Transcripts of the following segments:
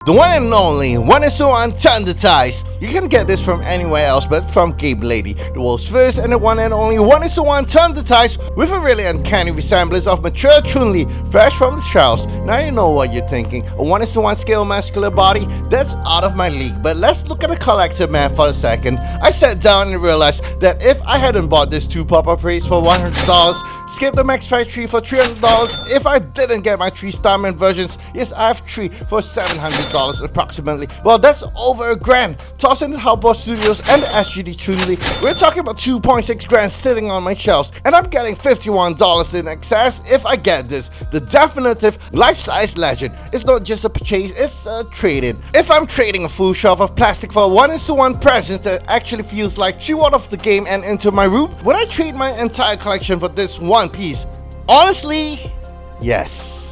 The one and only 1:1 standardized. You can get this from anywhere else but from Gamelady, the world's first and the one and only 1:1 standardized with a really uncanny resemblance of mature Chun-Li fresh from the shelves. Now you know what you're thinking, a 1:1 scale muscular body? That's out of my league, but let's look at the collector man for a second. I sat down and realized that if I hadn't bought this 2 pop-up rays for $100, skipped the max factory for $300, if I didn't get my 3 Starman versions, yes I have 3 for $700 approximately. Well, that's over $1,000. Toss in the Halbor Studios and the SGD Chun-Li, we're talking about 2.6 grand sitting on my shelves, and I'm getting $51 in excess if I get this. The definitive life-size legend. It's not just a purchase, it's a trade-in. If I'm trading a full shelf of plastic for a 1:1 present that actually feels like she went off the game and into my room, would I trade my entire collection for this one piece? Honestly, yes.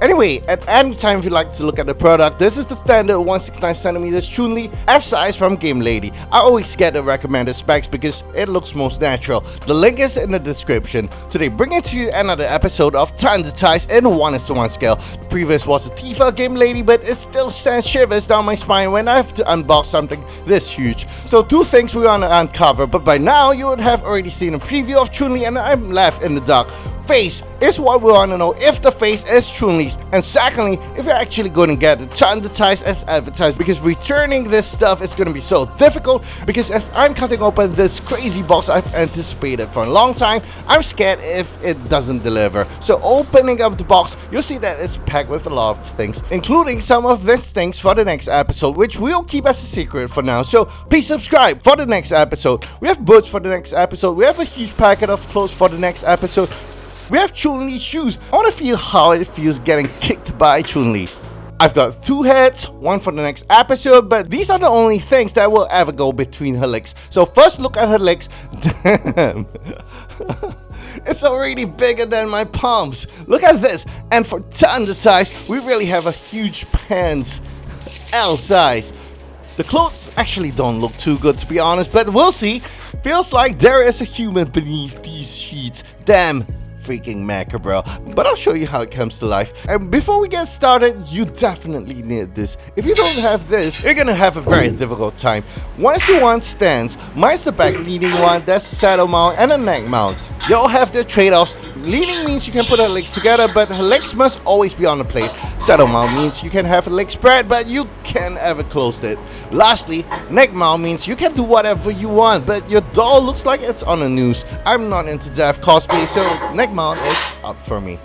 Anyway, at any time if you'd like to look at the product, this is the standard 169cm Chun-Li F-size from Gamelady. I always get the recommended specs because it looks most natural. The link is in the description. Today, bringing to you another episode of Standardized in 1:1 scale. The previous was a Tifa Gamelady, but it still sends shivers down my spine when I have to unbox something this huge. So 2 things we want to uncover, but by now you would have already seen a preview of Chun-Li and I'm left in the dark. Face is what we want to know, if the face is Chun-Li's, and secondly, if you're actually going to get it standardized as advertised, because returning this stuff is going to be so difficult, because as I'm cutting open this crazy box I've anticipated for a long time, I'm scared if it doesn't deliver. So opening up the box, you'll see that it's packed with a lot of things, including some of these things for the next episode, which we'll keep as a secret for now. So please subscribe for the next episode. We have boots for the next episode. We have a huge packet of clothes for the next episode. We have Chun-Li shoes. I want to feel how it feels getting kicked by Chun-Li. I've got 2 heads, 1 for the next episode, but these are the only things that will ever go between her legs. So first look at her legs. Damn. It's already bigger than my palms. Look at this. And for standardized, we really have a huge pants. L size. The clothes actually don't look too good to be honest, but we'll see. Feels like there is a human beneath these sheets. Damn. Freaking macabre, but I'll show you how it comes to life. And before we get started, you definitely need this. If you don't have this, you're gonna have a very difficult time. 1:1 stands. Mine's the back leaning one, that's the saddle mount and a neck mount. They all have their trade-offs. Leaning means you can put her legs together, but her legs must always be on the plate. Saddle mount means you can have her legs spread, but you can't ever close it. Lastly, neck mount means you can do whatever you want, but your doll looks like it's on a noose. I'm not into death cosplay, so neck mount is out for me.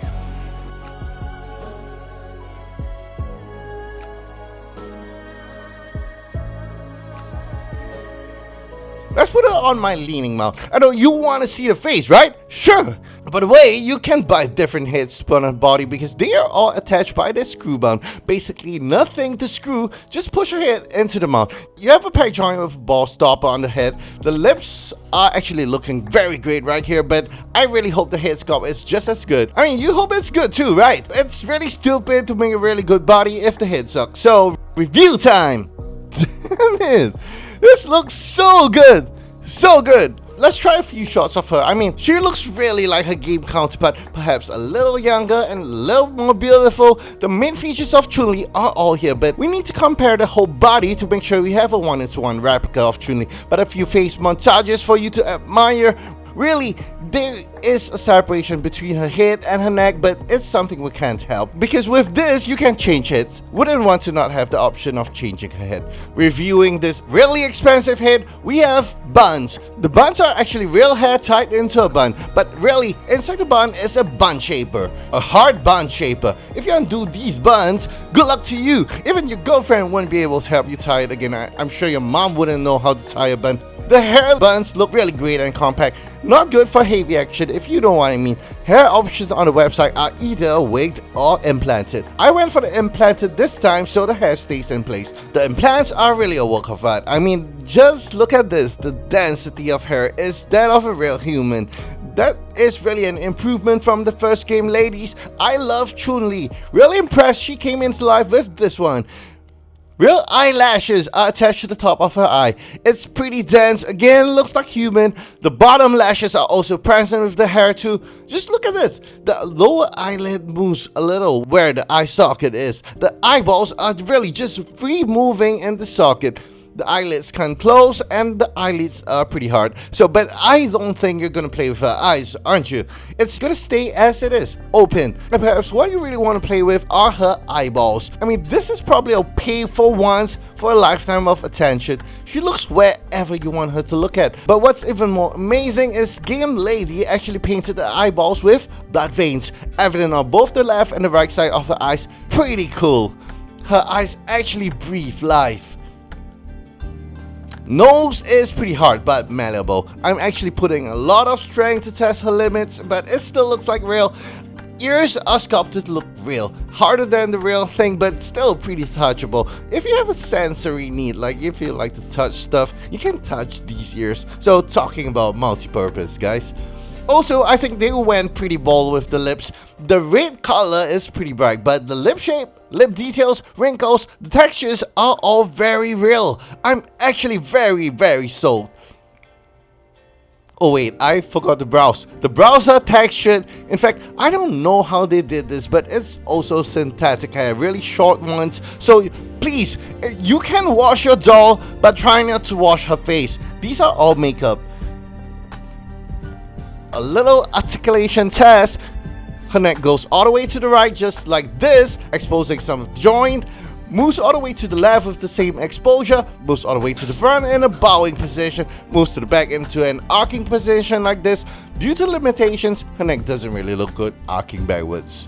Let's put it on my leaning mount. I know you want to see the face, right? Sure. By the way, you can buy different heads to put on a body because they are all attached by this screw mount. Basically nothing to screw, just push your head into the mount. You have a peg joint with a ball stopper on the head. The lips are actually looking very great right here, but I really hope the head sculpt is just as good. I mean, you hope it's good too, right? It's really stupid to make a really good body if the head sucks. So, review time! Damn it! This looks so good! So good! Let's try a few shots of her. I mean, she looks really like her game counterpart, perhaps a little younger and a little more beautiful. The main features of Chun-Li are all here, but we need to compare the whole body to make sure we have a 1:1 replica of Chun-Li. But a few face montages for you to admire. Really, there is a separation between her head and her neck, but it's something we can't help. Because with this, you can change it. Wouldn't want to not have the option of changing her head. Reviewing this really expensive head, we have buns. The buns are actually real hair tied into a bun, but really, inside the bun is a bun shaper. A hard bun shaper. If you undo these buns, good luck to you. Even your girlfriend wouldn't be able to help you tie it again. I'm sure your mom wouldn't know how to tie a bun. The hair buns look really great and compact. Not good for heavy action if you know what I mean. Hair options on the website are either wigged or implanted. I went for the implanted this time so the hair stays in place. The implants are really a work of art. I mean, just look at this. The density of hair is that of a real human. That is really an improvement from the first Gameladies. I love Chun-Li. Really impressed she came into life with this one. Real eyelashes are attached to the top of her eye. It's pretty dense, again looks like human. The bottom lashes are also present with the hair too. Just look at it. The lower eyelid moves a little where the eye socket is. The eyeballs are really just free moving in the socket. The eyelids can close and the eyelids are pretty hard. But I don't think you're gonna play with her eyes, aren't you? It's gonna stay as it is, open. And perhaps what you really want to play with are her eyeballs. I mean, this is probably a pay for once for a lifetime of attention. She looks wherever you want her to look at. But what's even more amazing is Gamelady actually painted the eyeballs with blood veins, evident on both the left and the right side of her eyes. Pretty cool. Her eyes actually breathe life. Nose is pretty hard but malleable. I'm actually putting a lot of strength to test her limits, but it still looks like real. Ears are sculpted to look real. Harder than the real thing, but still pretty touchable. If you have a sensory need, like if you like to touch stuff, you can touch these ears. So talking about multi-purpose, guys. Also, I think they went pretty bold with the lips. The red color is pretty bright, but the lip shape, lip details, wrinkles, the textures are all very real. I'm actually very sold. Oh wait, I forgot the brows. The brows are textured. In fact, I don't know how they did this, but it's also synthetic hair, really short ones. So please, you can wash your doll, but try not to wash her face. These are all makeup. A little articulation test. Her neck goes all the way to the right just like this, exposing some of the joint. Moves all the way to the left with the same exposure. Moves all the way to the front in a bowing position. Moves to the back into an arcing position like this. Due to limitations, her neck doesn't really look good arcing backwards.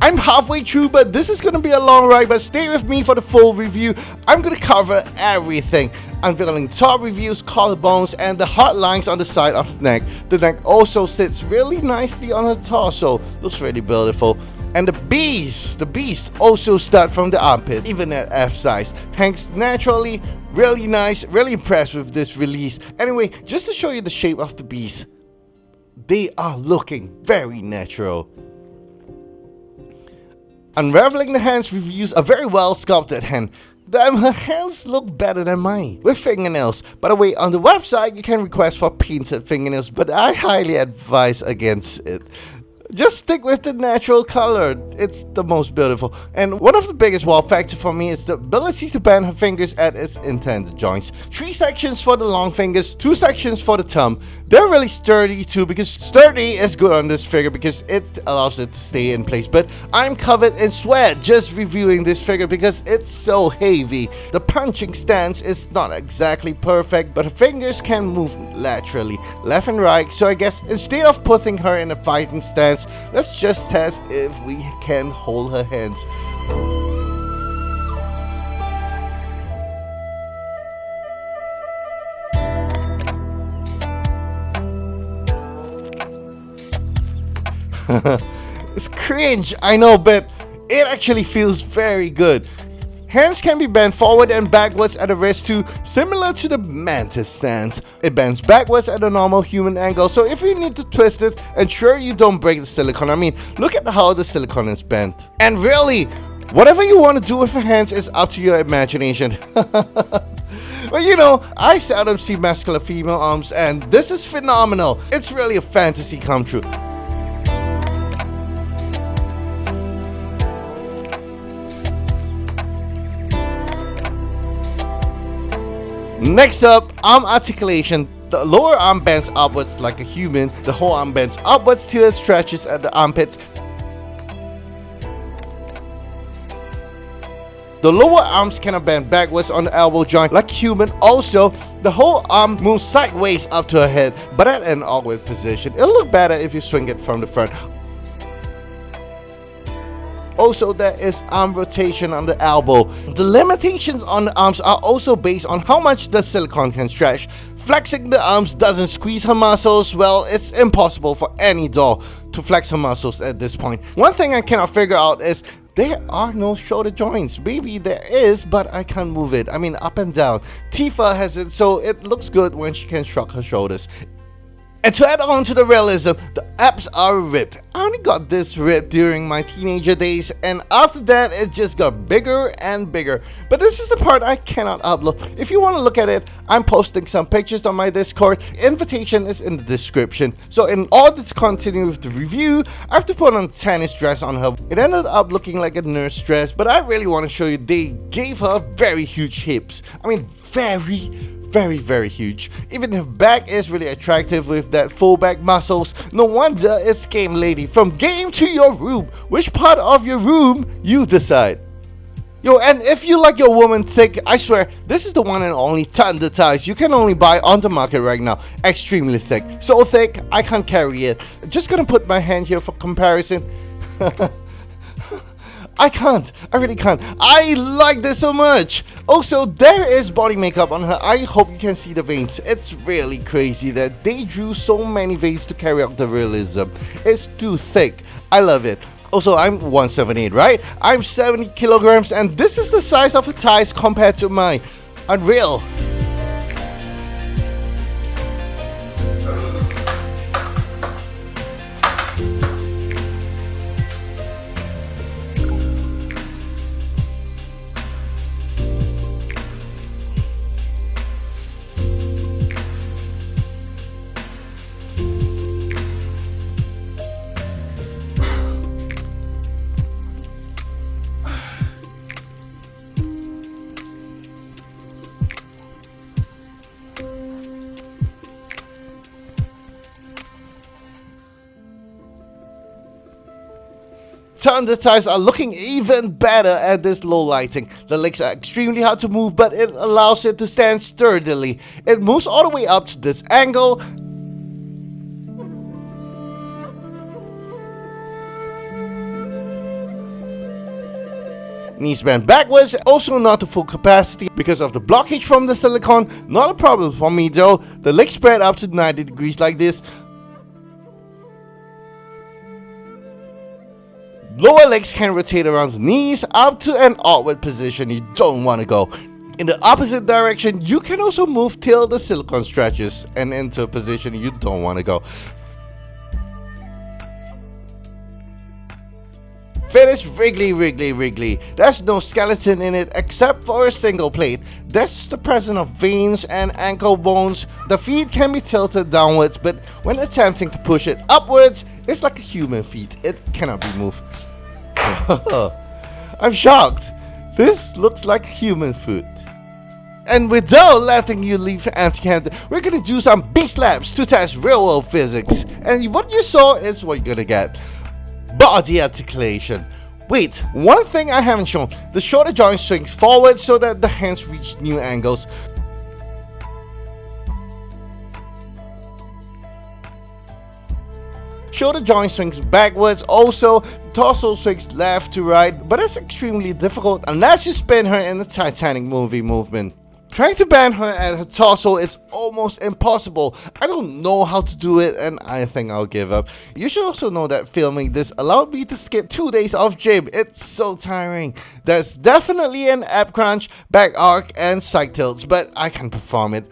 I'm halfway through, but this is going to be a long ride, but stay with me for the full review. I'm going to cover everything, unveiling top reviews, collarbones, and the hard lines on the side of the neck. The neck also sits really nicely on her torso, looks really beautiful. And the beast also start from the armpit, even at F size. Hangs naturally, really nice, really impressed with this release. Anyway, just to show you the shape of the beast, they are looking very natural. Unraveling the hands reveals a very well sculpted hand. Damn, her hands look better than mine. With fingernails. By the way, on the website you can request for painted fingernails, but I highly advise against it. Just stick with the natural color. It's the most beautiful. And one of the biggest wow factor for me is the ability to bend her fingers at its intended joints. 3 sections for the long fingers, 2 sections for the thumb. They're really sturdy too, because sturdy is good on this figure because it allows it to stay in place. But I'm covered in sweat just reviewing this figure because it's so heavy. The punching stance is not exactly perfect, but her fingers can move laterally, left and right. So I guess instead of putting her in a fighting stance, let's just test if we can hold her hands. It's cringe, I know, but it actually feels very good. Hands can be bent forward and backwards at the wrist too, similar to the mantis stance. It bends backwards at a normal human angle, so if you need to twist it, ensure you don't break the silicone. I mean, look at how the silicone is bent. And really, whatever you want to do with your hands is up to your imagination. Well, you know, I seldom see muscular female arms, and this is phenomenal. It's really a fantasy come true. Next up, arm articulation. The lower arm bends upwards like a human. The whole arm bends upwards till it stretches at the armpits. The lower arms cannot bend backwards on the elbow joint like human. Also, the whole arm moves sideways up to her head, but at an awkward position. It'll look better if you swing it from the front. Also, there is arm rotation on the elbow. The limitations on the arms are also based on how much the silicone can stretch. Flexing the arms doesn't squeeze her muscles. Well, it's impossible for any doll to flex her muscles at this point. One thing I cannot figure out is there are no shoulder joints. Maybe there is, but I can't move it. I mean, up and down. Tifa has it, so it looks good when she can shrug her shoulders. And to add on to the realism, the abs are ripped. I only got this ripped during my teenager days, and after that it just got bigger and bigger. But this is the part I cannot upload. If you want to look at it, I'm posting some pictures on my Discord. Invitation is in the description. So in order to continue with the review, I have to put on a tennis dress on her. It ended up looking like a nurse dress, but I really want to show you they gave her very huge hips. I mean, very huge. Even her back is really attractive with that full back muscles. No wonder it's Gamelady. From game to your room. Which part of your room you decide. Yo, and if you like your woman thick, I swear this is the one and only Thunder Thighs you can only buy on the market right now. Extremely thick. So thick I can't carry it. Just gonna put my hand here for comparison. I can't. I really can't. I like this so much. Also, there is body makeup on her. I hope you can see the veins. It's really crazy that they drew so many veins to carry out the realism. It's too thick. I love it. Also, I'm 178, right? I'm 70 kilograms and this is the size of her thighs compared to mine. Unreal. Thunder Thighs are looking even better at this low lighting. The legs are extremely hard to move, but it allows it to stand sturdily. It moves all the way up to this angle. Knees bend backwards, also not to full capacity because of the blockage from the silicone. Not a problem for me though. The legs spread up to 90 degrees like this. Lower legs can rotate around the knees up to an outward position you don't want to go. In the opposite direction, you can also move till the silicone stretches and into a position you don't want to go. Fit is wriggly. There's no skeleton in it except for a single plate. That's the presence of veins and ankle bones. The feet can be tilted downwards, but when attempting to push it upwards, it's like a human feet. It cannot be moved. I'm shocked. This looks like human foot. And without letting you leave empty-handed, we're gonna do some beast labs to test real-world physics. And what you saw is what you're gonna get. Body articulation. Wait, one thing I haven't shown. The shoulder joint swings forward so that the hands reach new angles. Shoulder joint swings backwards, also torso swings left to right, but it's extremely difficult unless you spin her in the Titanic movie movement. Trying to bend her at her torso is almost impossible. I don't know how to do it and I think I'll give up. You should also know that filming this allowed me to skip 2 days of gym. It's so tiring. There's definitely an ab crunch, back arc and side tilts, but I can perform it.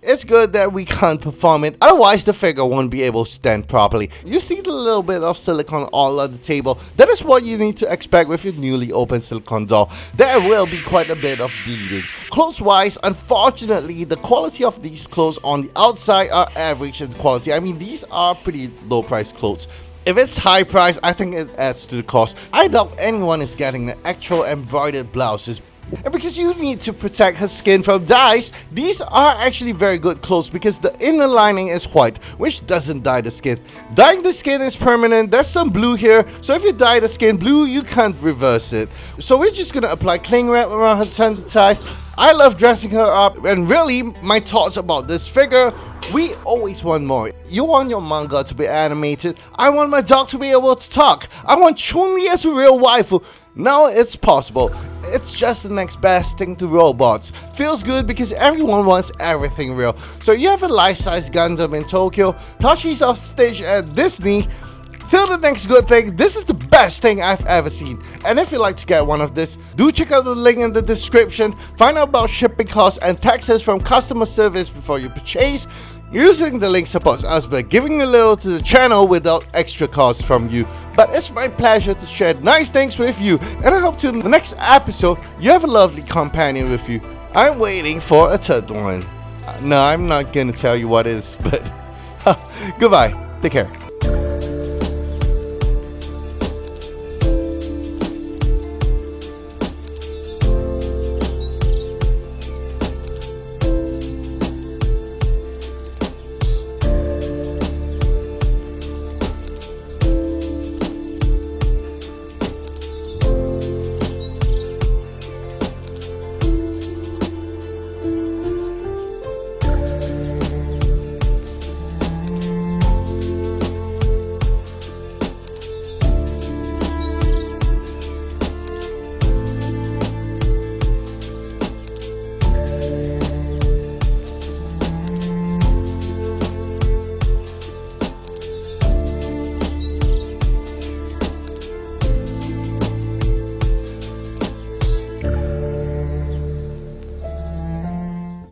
It's good that we can't perform it, otherwise the figure won't be able to stand properly. You see the little bit of silicone all on the table. That is what you need to expect with your newly opened silicone doll. There will be quite a bit of bleeding. Clothes wise, unfortunately, the quality of these clothes on the outside are average in quality. I mean, these are pretty low priced clothes. If it's high price, I think it adds to the cost. I doubt anyone is getting the actual embroidered blouses. And because you need to protect her skin from dyes, these are actually very good clothes because the inner lining is white, which doesn't dye the skin. Dyeing the skin is permanent. There's some blue here, so if you dye the skin blue, you can't reverse it. So we're just gonna apply cling wrap around her Thunder Thighs. I love dressing her up, and really, my thoughts about this figure, we always want more. You want your manga to be animated. I want my dog to be able to talk. I want Chun-Li as a real waifu. Now it's possible. It's just the next best thing to robots. Feels good because everyone wants everything real. So you have a life-size Gundam in Tokyo, plushies of Stitch at Disney. Till the next good thing, this is the best thing I've ever seen. And if you'd like to get one of this, do check out the link in the description. Find out about shipping costs and taxes from customer service before you purchase. Using the link supports us by giving a little to the channel without extra cost from you. But it's my pleasure to share nice things with you, and I hope to in the next episode you have a lovely companion with you. I'm waiting for a third one. No, I'm not gonna tell you what it is, but goodbye. Take care.